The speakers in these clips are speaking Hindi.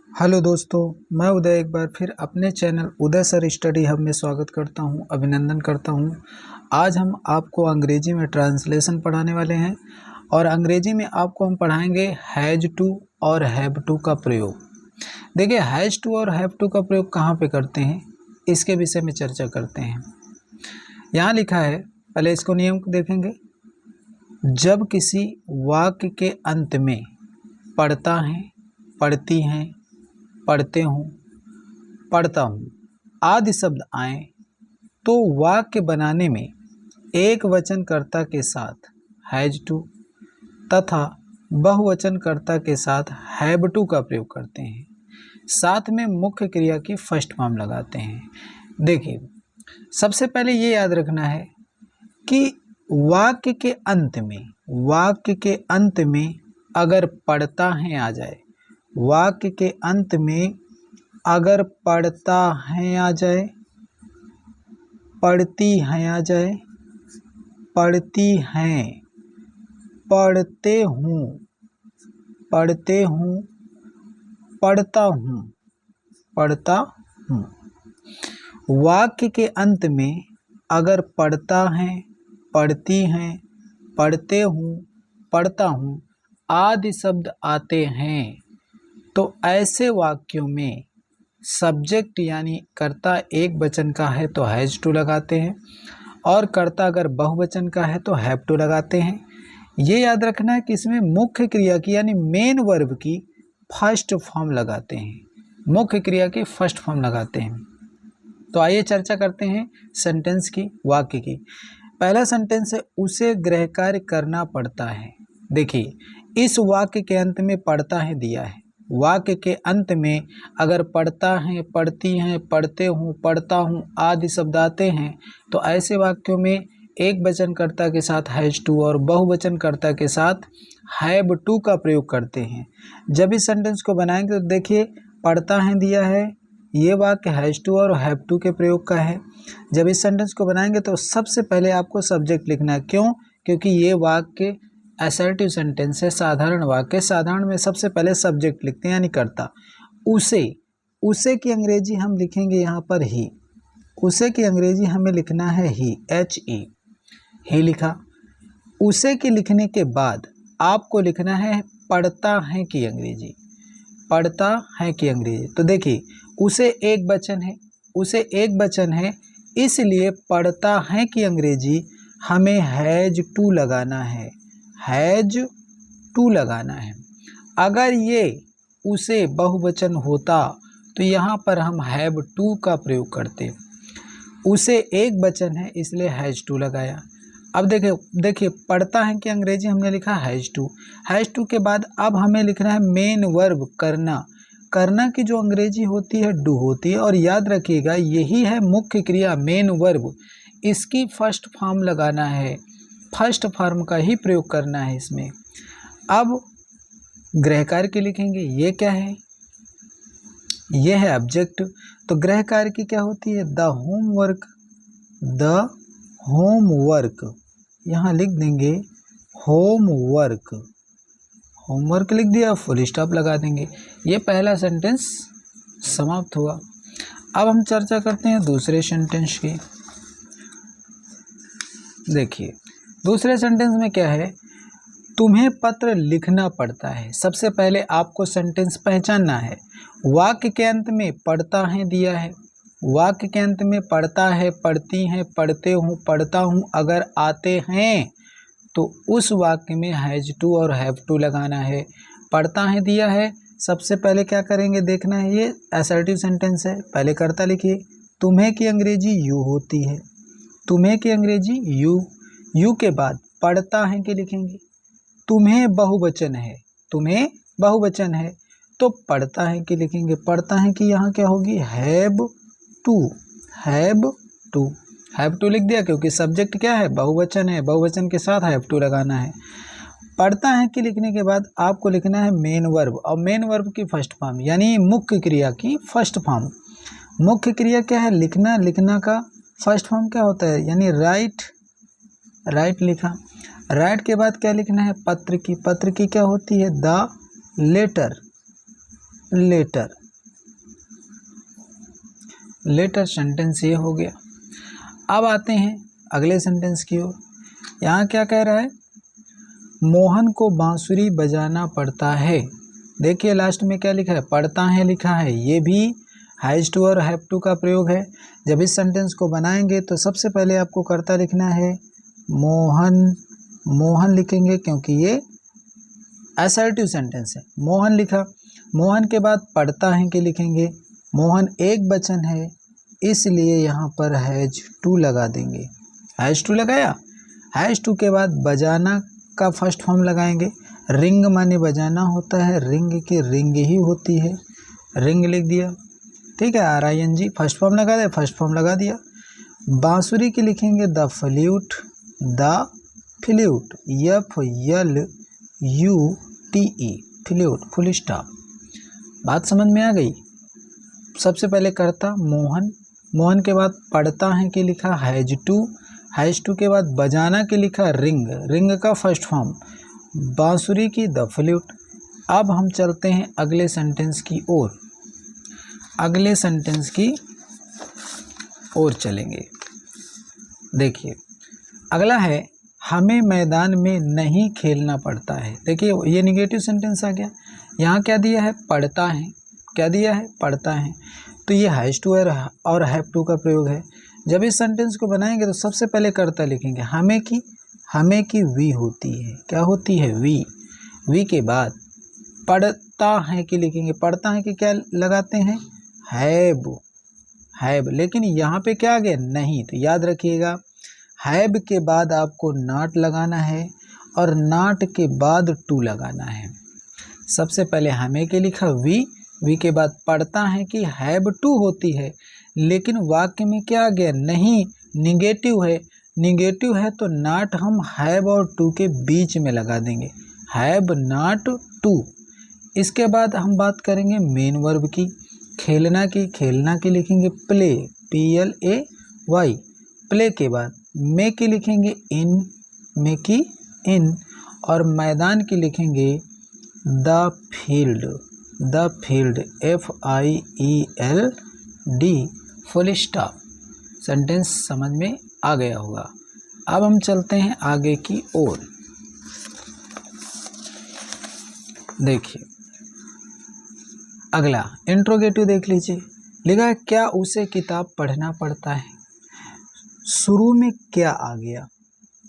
हेलो दोस्तों, मैं उदय एक बार फिर अपने चैनल उदय सर स्टडी हब में स्वागत करता हूं, अभिनंदन करता हूं। आज हम आपको अंग्रेजी में ट्रांसलेशन पढ़ाने वाले हैं और अंग्रेजी में आपको हम पढ़ाएंगे हैज टू और हैव टू का प्रयोग। देखिए, हैज टू और हैव टू का प्रयोग कहां पे करते हैं, इसके विषय में चर्चा करते हैं। यहाँ लिखा है, पहले इसको नियम देखेंगे। जब किसी वाक्य के अंत में पढ़ता है, पढ़ती हैं, पढ़ते हूँ, पढ़ता हूँ आदि शब्द आए तो वाक्य बनाने में एक वचनकर्ता के साथ हैज टू तथा बहुवचनकर्ता के साथ हैव टू का प्रयोग करते हैं। साथ में मुख्य क्रिया की फर्स्ट फॉर्म लगाते हैं। देखिए, सबसे पहले ये याद रखना है कि वाक्य के अंत में अगर पढ़ता है आ जाए, वाक्य के अंत में अगर पढ़ता है आ जाए, पढ़ती हैं आ जाए, पढ़ती हैं, पढ़ते हूँ, पढ़ते हूँ, पढ़ता हूँ, पढ़ता हूँ। वाक्य के अंत में अगर पढ़ता है, पढ़ती हैं, पढ़ते हूँ, पढ़ता हूँ आदि शब्द आते हैं तो ऐसे वाक्यों में सब्जेक्ट यानी कर्ता एक वचन का है तो हैज टू लगाते हैं और कर्ता अगर बहुवचन का है तो हैव टू लगाते हैं। ये याद रखना है कि इसमें मुख्य क्रिया की यानी मेन वर्ब की फर्स्ट फॉर्म लगाते हैं, मुख्य क्रिया की फर्स्ट फॉर्म लगाते हैं। तो आइए चर्चा करते हैं सेंटेंस की, वाक्य की। पहला सेंटेंस है, उसे गृह कार्य करना पड़ता है। देखिए, इस वाक्य के अंत में पढ़ता है दिया है। वाक्य के अंत में अगर पढ़ता है, पढ़ती हैं, पढ़ते हूँ, पढ़ता हूँ आदि शब्द आते हैं तो ऐसे वाक्यों में एक वचनकर्ता के साथ हैज टू और बहुवचनकर्ता के साथ हैव टू का प्रयोग करते हैं। जब इस सेंटेंस को बनाएंगे तो देखिए, पढ़ता है दिया है, ये वाक्य हैज टू और हैव टू के प्रयोग का है। जब इस सेंटेंस को बनाएंगे तो सबसे पहले आपको सब्जेक्ट लिखना है। क्यों? क्योंकि ये वाक्य असर्टिव सेंटेंस है, साधारण वाक्य। साधारण में सबसे पहले सब्जेक्ट लिखते हैं यानी कर्ता। उसे की अंग्रेजी हम लिखेंगे यहाँ पर ही। उसे की अंग्रेजी हमें लिखना है ही, HE, ही लिखा। उसे के लिखने के बाद आपको लिखना है पढ़ता है की अंग्रेजी, पढ़ता है की अंग्रेजी। तो देखिए, उसे एक वचन है, उसे एक वचन है, इसलिए पढ़ता है की अंग्रेजी हमें हैज टू लगाना है, हैज टू लगाना है। अगर ये उसे बहुवचन होता तो यहाँ पर हम हैव टू का प्रयोग करते। उसे एक वचन है इसलिए हैज टू लगाया। अब देखिए पढ़ता है कि अंग्रेजी हमने लिखा हैज टू। हैज टू के बाद अब हमें लिखना है मेन वर्ब करना। करना की जो अंग्रेजी होती है डू होती है, और याद रखिएगा यही है मुख्य क्रिया मेन वर्ब। इसकी फर्स्ट फॉर्म लगाना है, फर्स्ट फॉर्म का ही प्रयोग करना है इसमें। अब गृह कार्य की लिखेंगे, ये क्या है? ये है ऑब्जेक्ट। तो गृह कार्य की क्या होती है? The homework, the homework. यहाँ लिख देंगे होमवर्क, होमवर्क लिख दिया, फुल स्टॉप लगा देंगे। ये पहला सेंटेंस समाप्त हुआ। अब हम चर्चा करते हैं दूसरे सेंटेंस की। देखिए, दूसरे सेंटेंस में क्या है? तुम्हें पत्र लिखना पड़ता है। सबसे पहले आपको सेंटेंस पहचानना है। वाक्य के अंत में पढ़ता है दिया है, वाक्य के अंत में पढ़ता है, पढ़ती हैं, पढ़ते हूँ, पढ़ता हूँ अगर आते हैं तो उस वाक्य में हैज टू और हैव टू लगाना है। पढ़ता है दिया है, सबसे पहले क्या करेंगे देखना है, ये असर्टिव सेंटेंस है। पहले कर्ता लिखिए। तुम्हें की अंग्रेजी यू होती है, तुम्हें की अंग्रेजी यू। यू के बाद पढ़ता है कि लिखेंगे। तुम्हें बहुवचन है, तुम्हें बहुवचन है तो पढ़ता है कि लिखेंगे। पढ़ता है कि यहाँ क्या होगी? Have to, have to, have to लिख दिया क्योंकि सब्जेक्ट क्या है? बहुवचन है, बहुवचन के साथ हैव टू लगाना है। पढ़ता है कि लिखने के बाद आपको लिखना है मेन वर्ब, और मेन वर्ब की फर्स्ट फॉर्म यानी मुख्य क्रिया की फर्स्ट फॉर्म। मुख्य क्रिया क्या है? लिखना। लिखना का फर्स्ट फॉर्म क्या होता है? यानी राइट, राइट लिखा। राइट के बाद क्या लिखना है? पत्र की। पत्र की क्या होती है? The letter, letter. Letter sentence ये हो गया। अब आते हैं अगले सेंटेंस की ओर। यहाँ क्या कह रहा है, मोहन को बांसुरी बजाना पड़ता है। देखिए लास्ट में क्या लिखा है, पढ़ता है लिखा है। ये भी हैज़ टू और हैव टू का प्रयोग है। जब इस सेंटेंस को बनाएंगे तो सबसे पहले आपको कर्ता लिखना है मोहन, मोहन लिखेंगे क्योंकि ये असर्टिव सेंटेंस है। मोहन लिखा, मोहन के बाद पढ़ता है के लिखेंगे। मोहन एक वचन है इसलिए यहाँ पर हैज टू लगा देंगे। हैज टू लगाया, हैज टू के बाद बजाना का फर्स्ट फॉर्म लगाएंगे। रिंग माने बजाना होता है, रिंग की रिंग ही होती है, रिंग लिख दिया। ठीक है, RING फर्स्ट फॉर्म लगा दिया, फर्स्ट फॉर्म लगा दिया। बांसुरी की लिखेंगे the flute, the flute, FLUTE, flute, full stop. बात समझ में आ गई। सबसे पहले करता मोहन, मोहन के बाद पढ़ता है कि लिखा हैज टू, हैज टू के बाद बजाना के लिखा रिंग, रिंग का फर्स्ट फॉर्म, बांसुरी की द फ्लूट। अब हम चलते हैं अगले सेंटेंस की ओर, अगले सेंटेंस की ओर चलेंगे। देखिए अगला है हमें मैदान में नहीं खेलना पड़ता है। देखिए ये निगेटिव सेंटेंस आ गया। यहाँ क्या दिया है, पढ़ता है, क्या दिया है, पढ़ता है। तो ये हैज टू और हैव टू का प्रयोग है। जब इस सेंटेंस को बनाएंगे तो सबसे पहले कर्ता लिखेंगे। हमें की वी होती है, क्या होती है, वी। वी के बाद पढ़ता है कि लिखेंगे। पढ़ता है कि क्या लगाते हैं, हैव, हैव। लेकिन यहाँ पे क्या आ गया, नहीं। तो याद रखिएगा हैव के बाद आपको नॉट लगाना है और नॉट के बाद टू लगाना है। सबसे पहले हमें के लिखा वी, वी के बाद पढ़ता है कि हैव टू होती है, लेकिन वाक्य में क्या आ गया, नहीं, निगेटिव है। निगेटिव है तो नॉट हम हैव और टू के बीच में लगा देंगे, हैव नॉट टू। इसके बाद हम बात करेंगे मेन वर्ब की, खेलना की, खेलना की लिखेंगे प्ले, PLAY, प्ले के बाद मे की लिखेंगे इन, मे की इन, और मैदान की लिखेंगे the field, the field, FIELD, full stop. Sentence समझ में आ गया होगा। अब हम चलते हैं आगे की ओर। देखिए अगला इंट्रोगेटिव देख लीजिए। लिखा है क्या उसे किताब पढ़ना पड़ता है। शुरू में क्या आ गया,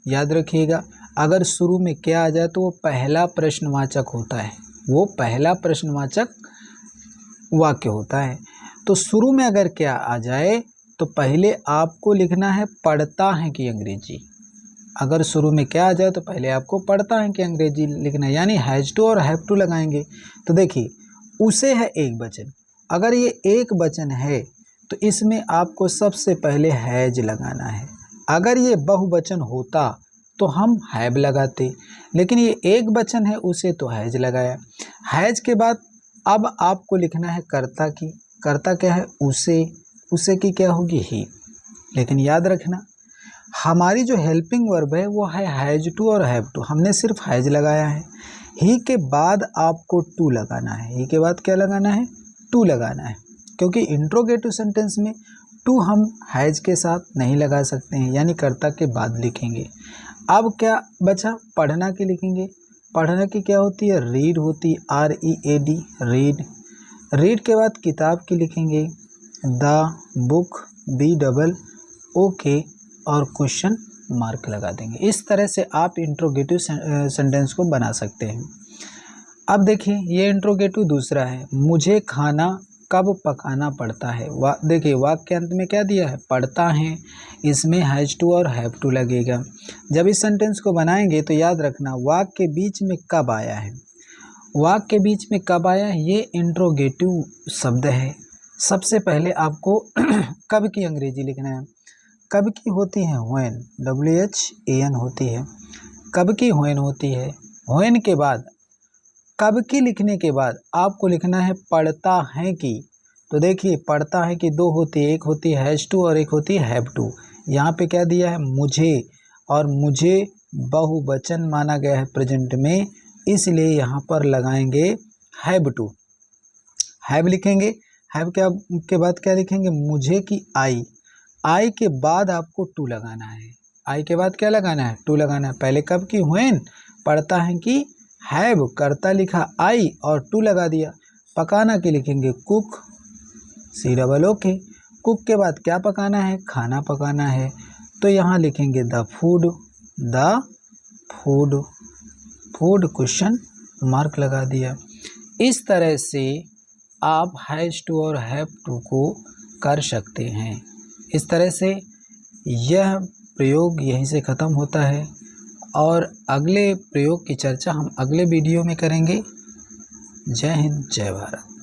याद रखिएगा अगर शुरू में क्या आ जाए तो वो पहला प्रश्नवाचक होता है, वो पहला प्रश्नवाचक वाक्य होता है। तो शुरू में अगर क्या आ जाए तो पहले आपको लिखना है पढ़ता है कि अंग्रेजी। अगर शुरू में क्या आ जाए तो पहले आपको पढ़ता है कि अंग्रेजी लिखना है, यानी हैज टू और हैव टू लगाएंगे। तो देखिए उसे है एक वचन, अगर ये एक वचन है तो इसमें आपको सबसे पहले हैज लगाना है। अगर ये बहुवचन होता तो हम हैव लगाते, लेकिन ये एक वचन है उसे तो हैज लगाया। हैज के बाद अब आपको लिखना है कर्ता की। कर्ता क्या है, उसे, उसे की क्या होगी, ही। लेकिन याद रखना हमारी जो हेल्पिंग वर्ब है वो है हैज टू और हैव टू, हमने सिर्फ हैज लगाया है। ही के बाद आपको टू लगाना है, ही के बाद क्या लगाना है, टू लगाना है, क्योंकि इंट्रोगेटिव सेंटेंस में टू हम हैज के साथ नहीं लगा सकते हैं, यानी कर्ता के बाद लिखेंगे। अब क्या बचा, पढ़ना की लिखेंगे। पढ़ना की क्या होती है, रीड होती है, READ, रीड। रीड के बाद किताब की लिखेंगे द बुक, BOOK, और क्वेश्चन मार्क लगा देंगे। इस तरह से आप इंट्रोगेटिव सेंटेंस को बना सकते हैं। अब देखिए ये इंट्रोगेटिव दूसरा है, मुझे खाना कब पकाना पड़ता है। देखिए वाक्य के अंत में क्या दिया है, पढ़ता है, इसमें हैज टू और हैव टू लगेगा। जब इस सेंटेंस को बनाएंगे तो याद रखना वाक्य के बीच में कब आया है, वाक्य के बीच में कब आया है, ये इंट्रोगेटिव शब्द है। सबसे पहले आपको कब की अंग्रेजी लिखना है। कब की होती है व्हेन, WHEN होती है, कब की व्हेन होती है। व्हेन के बाद कब की लिखने के बाद आपको लिखना है पढ़ता है कि। तो देखिए पढ़ता है कि दो होती है, एक होती है हैज टू और एक होती है हैव टू। यहाँ पे क्या दिया है, मुझे, और मुझे बहुवचन माना गया है प्रेजेंट में, इसलिए यहाँ पर लगाएंगे हैव टू। हैव लिखेंगे, हैव के बाद क्या लिखेंगे, मुझे की आई के बाद आपको टू लगाना है। आई के बाद क्या लगाना है, टू लगाना है। पहले कब की, व्हेन, पढ़ता है कि हैव, करता लिखा आई और टू लगा दिया। पकाना के लिखेंगे कुक, COOK। कुक के बाद क्या पकाना है, खाना पकाना है, तो यहाँ लिखेंगे the food, food question mark लगा दिया। इस तरह से आप हैज टू और हैव टू को कर सकते हैं। इस तरह से यह प्रयोग यहीं से ख़त्म होता है और अगले प्रयोग की चर्चा हम अगले वीडियो में करेंगे। जय हिंद, जय भारत।